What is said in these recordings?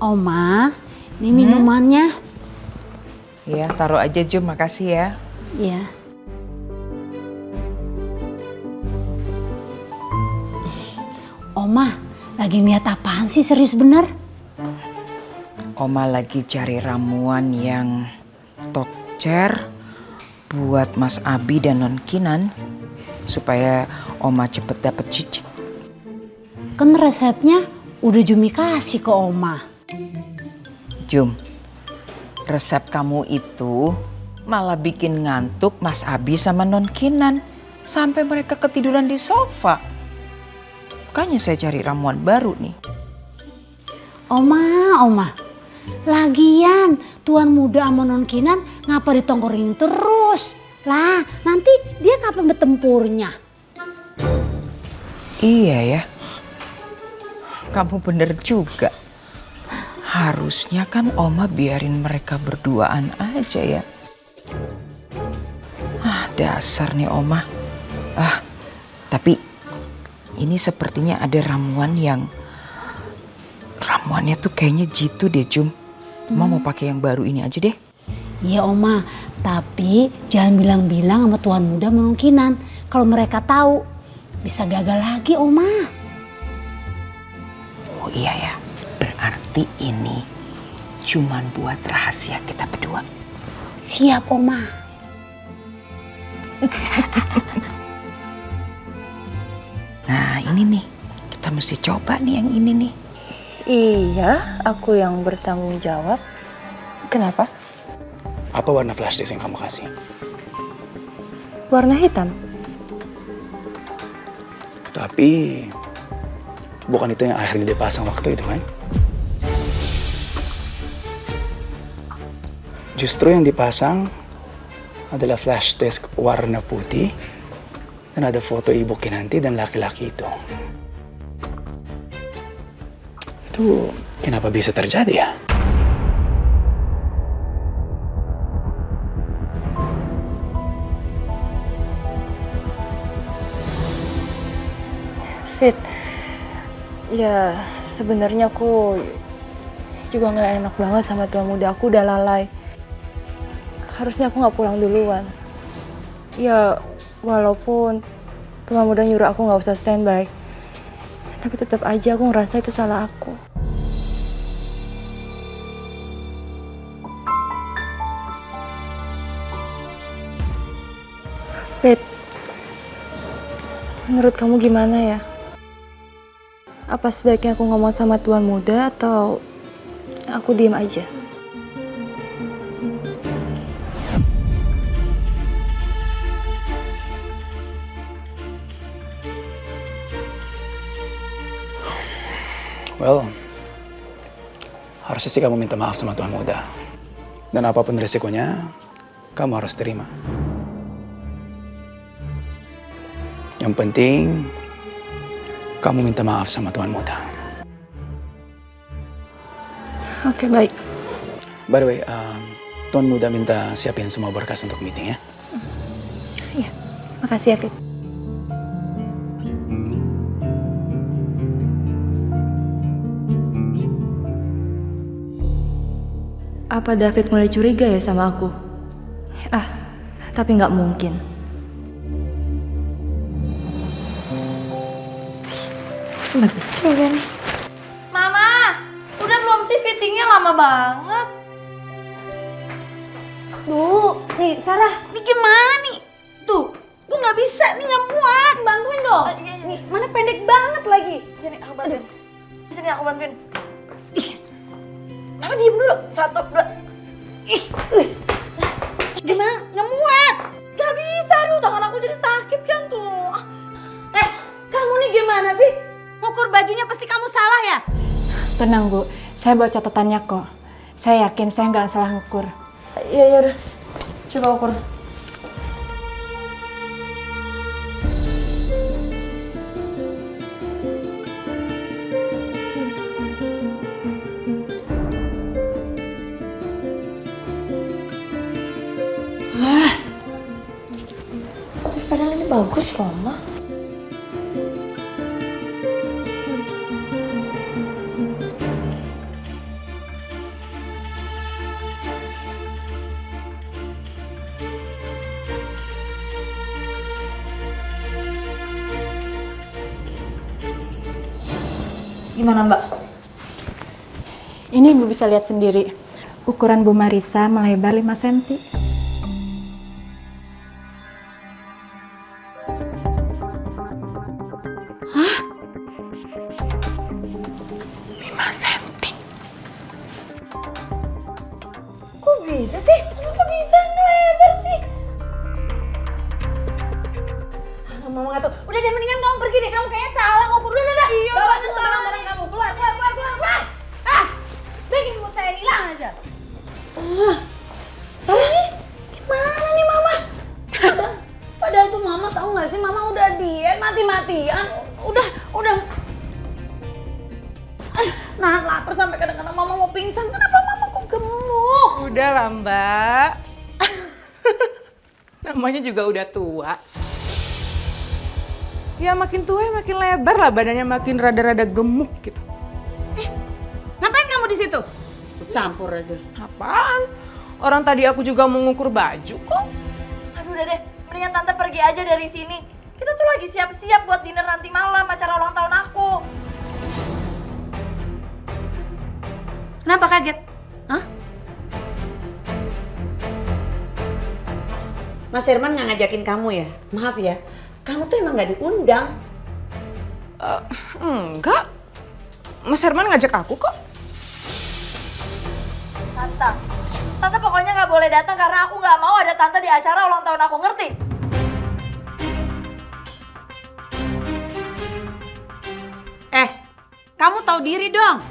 Oma, ini minumannya. Iya, taruh aja Jum, makasih ya. Iya. Oma, lagi niat apaan sih, serius bener? Oma lagi cari ramuan yang tokcer buat Mas Abi dan Non Kinan supaya Oma cepet dapet cicit. Kan resepnya udah Jumi kasih ke Oma. Jum, resep kamu itu malah bikin ngantuk Mas Abi sama Non Kinan sampai mereka ketiduran di sofa. Makanya saya cari ramuan baru nih. Oma. Lagian tuan muda sama Non Kinan ngapa ditongkrongin terus? Lah, nanti dia kapan bertempurnya? Iya ya. Kamu bener juga. Harusnya kan Oma biarin mereka berduaan aja ya. Dasar nih Oma. Tapi ini sepertinya ada ramuannya tuh kayaknya jitu deh Jum. Oma mau pakai yang baru ini aja deh. Iya Oma, tapi jangan bilang-bilang sama tuan muda kemungkinan. Kalau mereka tahu bisa gagal lagi Oma. Oh iya ya, berarti ini cuman buat rahasia kita berdua. Siap Oma. Nah ini nih, kita mesti coba nih yang ini nih. Iya, aku yang bertanggung jawab. Kenapa? Apa warna flash disk yang kamu kasih? Warna hitam. Tapi bukan itu yang akhirnya dipasang waktu itu kan? Justru yang dipasang adalah flash disk warna putih dan ada foto Ibu Kinanti dan laki-laki itu. Itu kenapa bisa terjadi ya? Fit, ya sebenarnya aku juga nggak enak banget sama tuan muda. Aku udah lalai. Harusnya aku nggak pulang duluan. Ya walaupun tuan muda nyuruh aku nggak usah standby, tapi tetap aja aku ngerasa itu salah aku. Fit, menurut kamu gimana ya? Apa sebaiknya aku ngomong sama tuan muda atau aku diem aja? Well, harusnya sih kamu minta maaf sama tuan muda. Dan apapun resikonya, kamu harus terima. Yang penting, kamu minta maaf sama tuan muda. Oke, baik. By the way, tuan muda minta siapin semua berkas untuk meeting ya. Iya, makasih ya Fit. Apa David mulai curiga ya sama aku? Tapi nggak mungkin. Bagus juga nih. Mama, udah belum sih fittingnya lama banget? Nih Sarah, ini gimana nih? Tuh nggak bisa nih, nggak muat. Bantuin dong. Nih, mana pendek banget lagi. Sini aku bantuin. Sini aku bantuin. Mama diem dulu. 1, 2. Gimana? Nggak muat. Gak bisa, aduh tangan aku jadi sakit kan tuh. Kamu nih gimana sih? Ngukur bajunya pasti kamu salah ya? Tenang Bu, saya bawa catatannya kok. Saya yakin saya nggak salah ngukur. Iya udah. Coba ukur. Padahal ini bagus loh, Ma. Gimana Mbak? Ini Ibu bisa lihat sendiri. Ukuran Bu Marisa melebar 5 cm. Kok bisa sih? Kok bisa ngelebar sih? Mama nggak tahu. Udah deh, mendingan kamu pergi deh. Kamu kayaknya salah ngukur. Udah, dah. Iya, bawa semua barang-barang kamu. Keluar. Ah, bikin mood saya hilang aja. Sarah nih, gimana nih Mama? Padahal tuh Mama tahu nggak sih, Mama udah diet mati-matian. Udah. Nahan lapar sampai kadang-kadang Mama mau pingsan. Kenapa Mama kok gemuk? Udah lah Mbak. Namanya juga udah tua. Ya makin tua ya makin lebar lah badannya, makin rada-rada gemuk gitu. Ngapain kamu di situ? Campur aja. Apaan? Orang tadi aku juga mau ngukur baju kok. Aduh udah deh, mendingan Tante pergi aja dari sini. Kita tuh lagi siap-siap buat dinner nanti malam, acara ulang tahun aku. Kenapa kaget? Hah? Mas Herman nggak ngajakin kamu ya? Maaf ya, kamu tuh emang nggak diundang. Enggak. Mas Herman ngajak aku kok. Tante pokoknya nggak boleh datang karena aku nggak mau ada Tante di acara ulang tahun aku, ngerti? Kamu tahu diri dong.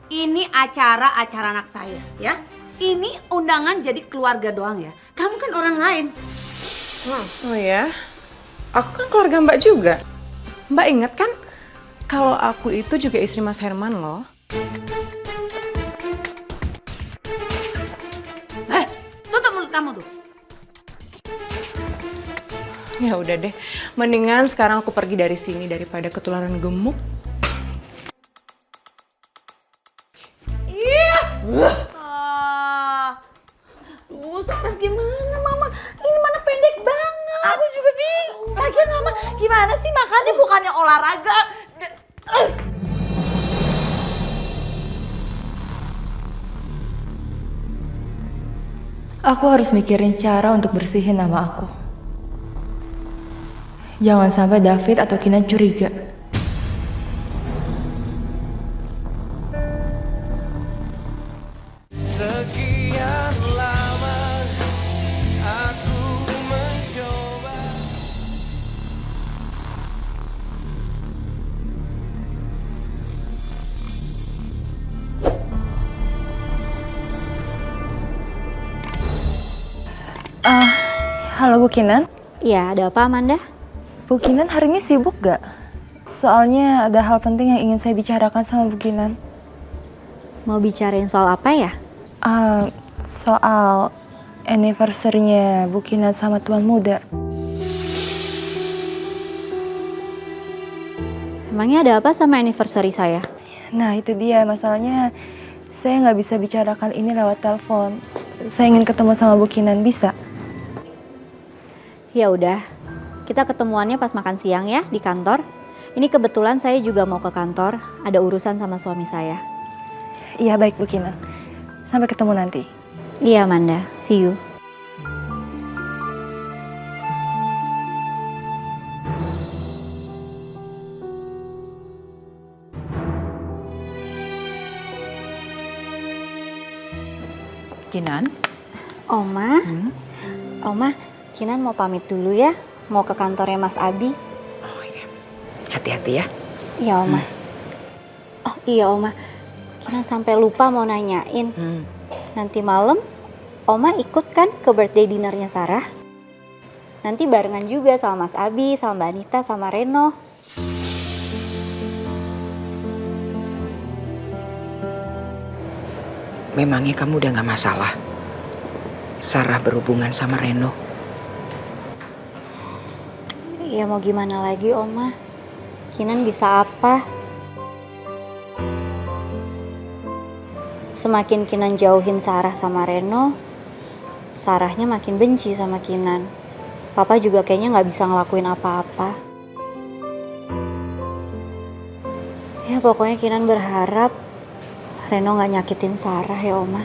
Ini acara anak saya, ya. Ini undangan jadi keluarga doang ya. Kamu kan orang lain. Oh ya? Aku kan keluarga Mbak juga. Mbak ingat kan kalau aku itu juga istri Mas Herman loh. Tutup mulut kamu tuh. Ya udah deh, mendingan sekarang aku pergi dari sini daripada ketularan gemuk. Sarah gimana Mama? Ini mana pendek banget. Aku juga bingung. Lagian Mama gimana sih makannya bukannya olahraga? Aku harus mikirin cara untuk bersihin nama aku. Jangan sampai David atau Kinan curiga. Sekian lama aku mencoba. Halo Bu Kinan. Iya, ada apa Amanda? Bu Kinan hari ini sibuk gak? Soalnya ada hal penting yang ingin saya bicarakan sama Bu Kinan. Mau bicarain soal apa ya? Soal anniversary-nya Bu Kinan sama Tuan Muda. Emangnya ada apa sama anniversary saya? Nah itu dia masalahnya, saya nggak bisa bicarakan ini lewat telepon. Saya ingin ketemu sama Bu Kinan, bisa? Ya udah, kita ketemuannya pas makan siang ya di kantor. Ini kebetulan saya juga mau ke kantor, ada urusan sama suami saya. Iya baik Bu Kinan, sampai ketemu nanti. Iya Amanda, see you. Kinan, Oma, Oma, Kinan mau pamit dulu ya, mau ke kantornya Mas Abi. oh iya, hati-hati ya. Iya Oma. Oh iya Oma, Kinan sampai lupa mau nanyain. Nanti malam, Oma ikut kan ke birthday dinnernya Sarah? Nanti barengan juga sama Mas Abi, sama Mbak Anita, sama Reno. Memangnya kamu udah gak masalah? Sarah berhubungan sama Reno? Ya mau gimana lagi Oma? Kinan bisa apa? Semakin Kinan jauhin Sarah sama Reno, Sarahnya makin benci sama Kinan. Papa juga kayaknya gak bisa ngelakuin apa-apa. Ya pokoknya Kinan berharap Reno nggak nyakitin Sarah ya Oma.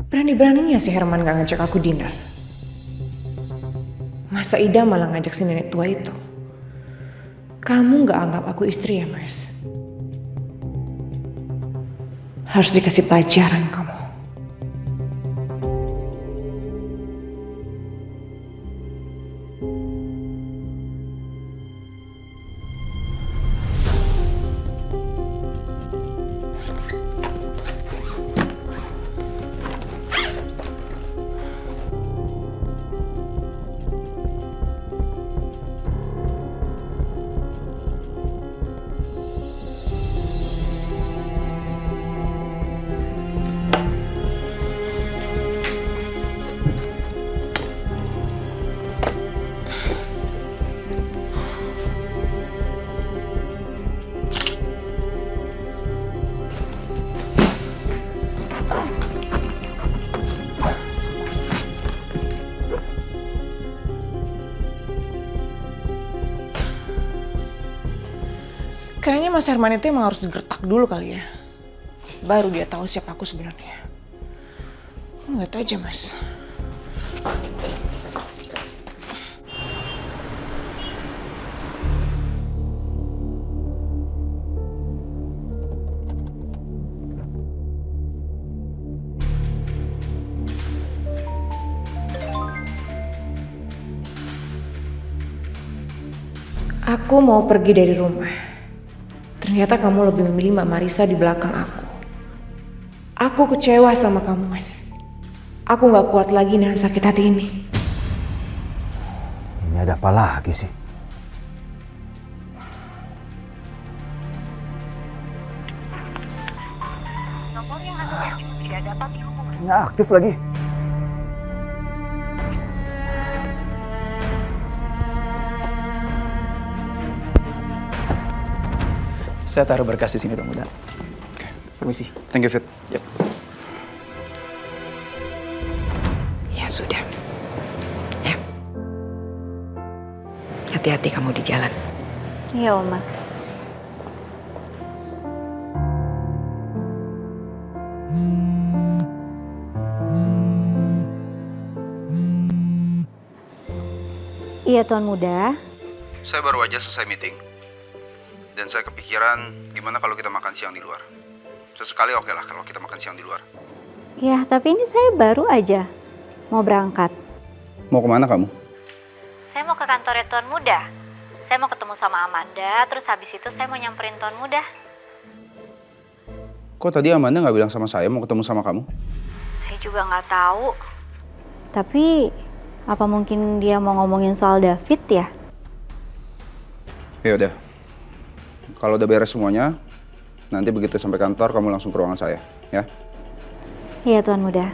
Berani-beraninya si Herman gak ngajak aku dinner. Masa Ida malah ngajak si nenek tua itu? Kamu gak anggap aku istri ya, Mas? Harus dikasih pelajaran kamu. Kayaknya Mas Herman itu emang harus digertak dulu kali ya. Baru dia tahu siapa aku sebenarnya. Lihat aja, Mas. Aku mau pergi dari rumah. Ternyata kamu lebih memilih Mbak Marisa di belakang aku. Aku kecewa sama kamu, Mas. Aku gak kuat lagi dengan sakit hati ini. Ini ada apa lagi sih? Nomor yang Anda tuju tidak dapat dihubungi. Nggak aktif lagi. Saya taruh berkas di sini, Tuan Muda. Oke, permisi. Thank you, Fit. Yep. Ya sudah. Ya. Hati-hati kamu di jalan. Iya Oma. Iya Tuan Muda. Saya baru aja selesai meeting. Dan saya kepikiran gimana kalau kita makan siang di luar. Sesekali oke lah kalau kita makan siang di luar. Ya, tapi ini saya baru aja mau berangkat. Mau kemana kamu? Saya mau ke kantornya Tuan Muda. Saya mau ketemu sama Amanda, terus habis itu saya mau nyamperin Tuan Muda. Kok tadi Amanda nggak bilang sama saya mau ketemu sama kamu? Saya juga nggak tahu. Tapi, apa mungkin dia mau ngomongin soal David ya? Ya udah. Kalau udah beres semuanya, nanti begitu sampai kantor kamu langsung ke ruangan saya, ya? Iya Tuan Muda.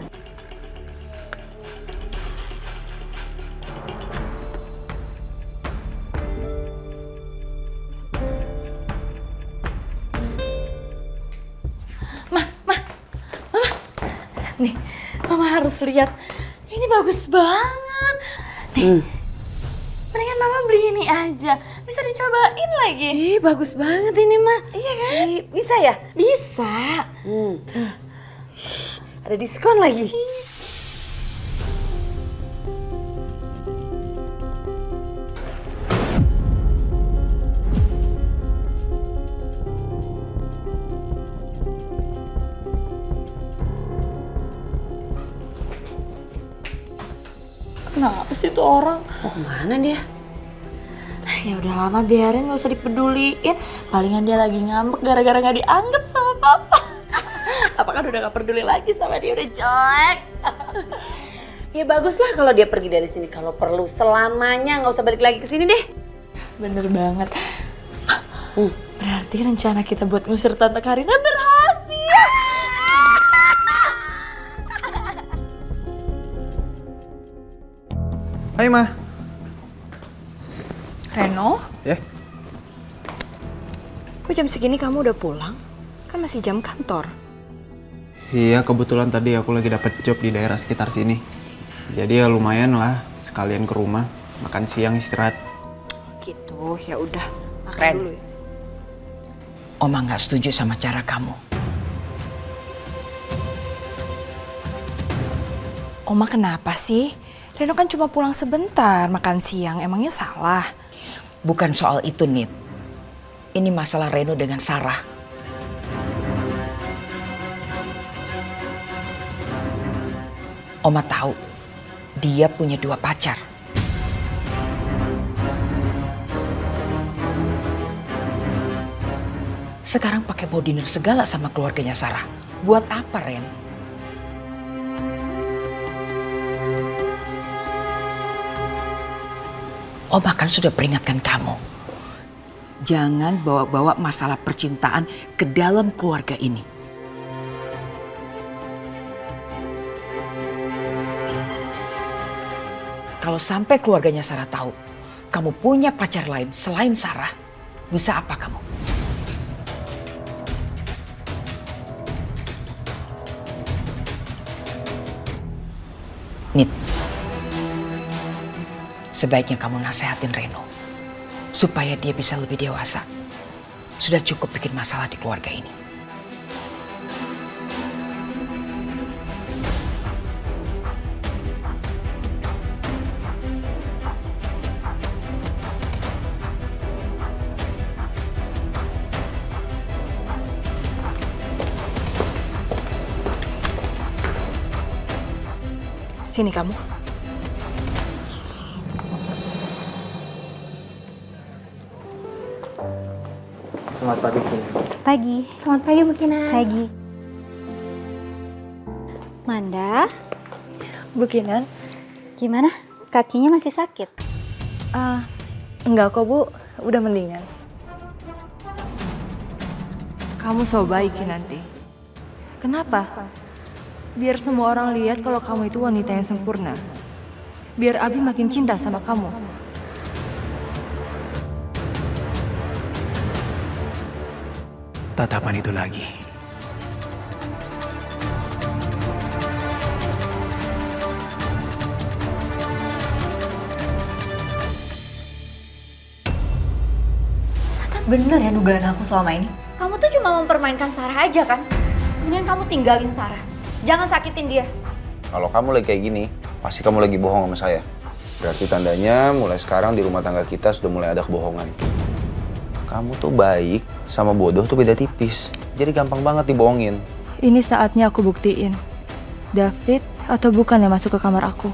Nih, Mama harus lihat. Ini bagus banget. Nih, mendingan Mama beli ini aja. Bisa dicobain lagi. Ih, bagus banget ini, Ma. Iya kan? Bisa ya? Bisa. Tuh. Ada diskon lagi. Kenapa sih tuh orang? Mau kemana dia? Ya udah lama biarin, nggak usah dipeduliin. Palingan dia lagi ngambek gara-gara nggak dianggap sama papa. Apa kan udah nggak peduli lagi sama dia, udah jelek. Ya baguslah kalau dia pergi dari sini. Kalau perlu selamanya nggak usah balik lagi ke sini deh. Bener banget. Berarti rencana kita buat ngusir Tante Karina berhasil. Hai, Ma. Reno, Ya? kok jam segini kamu udah pulang? Kan masih jam kantor. Iya, kebetulan tadi aku lagi dapat job di daerah sekitar sini. Jadi ya lumayan lah, sekalian ke rumah, makan siang istirahat. Gitu, ya udah. Makan Ren. dulu ya. Oma nggak setuju sama cara kamu. Oma kenapa sih? Reno kan cuma pulang sebentar makan siang, emangnya salah? Bukan soal itu, Nit. Ini masalah Reno dengan Sarah. Oma tahu dia punya 2 pacar. Sekarang pakai mau dinner segala sama keluarganya Sarah. Buat apa, Ren? Oma kan sudah peringatkan kamu. Jangan bawa-bawa masalah percintaan ke dalam keluarga ini. Kalau sampai keluarganya Sarah tahu kamu punya pacar lain selain Sarah, bisa apa kamu? Nit, sebaiknya kamu nasehatin Reno supaya dia bisa lebih dewasa. Sudah cukup bikin masalah di keluarga ini. Sini kamu. Selamat pagi, Kinan. Pagi. Selamat pagi Bu Kinan. Pagi. Manda, Bu Kinan? gimana? Kakinya masih sakit? Enggak kok Bu, udah mendingan. Kamu so baik nanti. Kenapa? Biar semua orang lihat kalau kamu itu wanita yang sempurna. Biar Abi makin cinta sama kamu. Tatapan itu lagi. Ternyata bener ya dugaan aku selama ini. Kamu tuh cuma mempermainkan Sarah aja kan? Kemudian kamu tinggalin Sarah. Jangan sakitin dia. Kalau kamu lagi kayak gini, pasti kamu lagi bohong sama saya. Berarti tandanya mulai sekarang di rumah tangga kita sudah mulai ada kebohongan. Kamu tuh baik sama bodoh tuh beda tipis. Jadi gampang banget dibohongin. Ini saatnya aku buktiin. David atau bukan yang masuk ke kamar aku.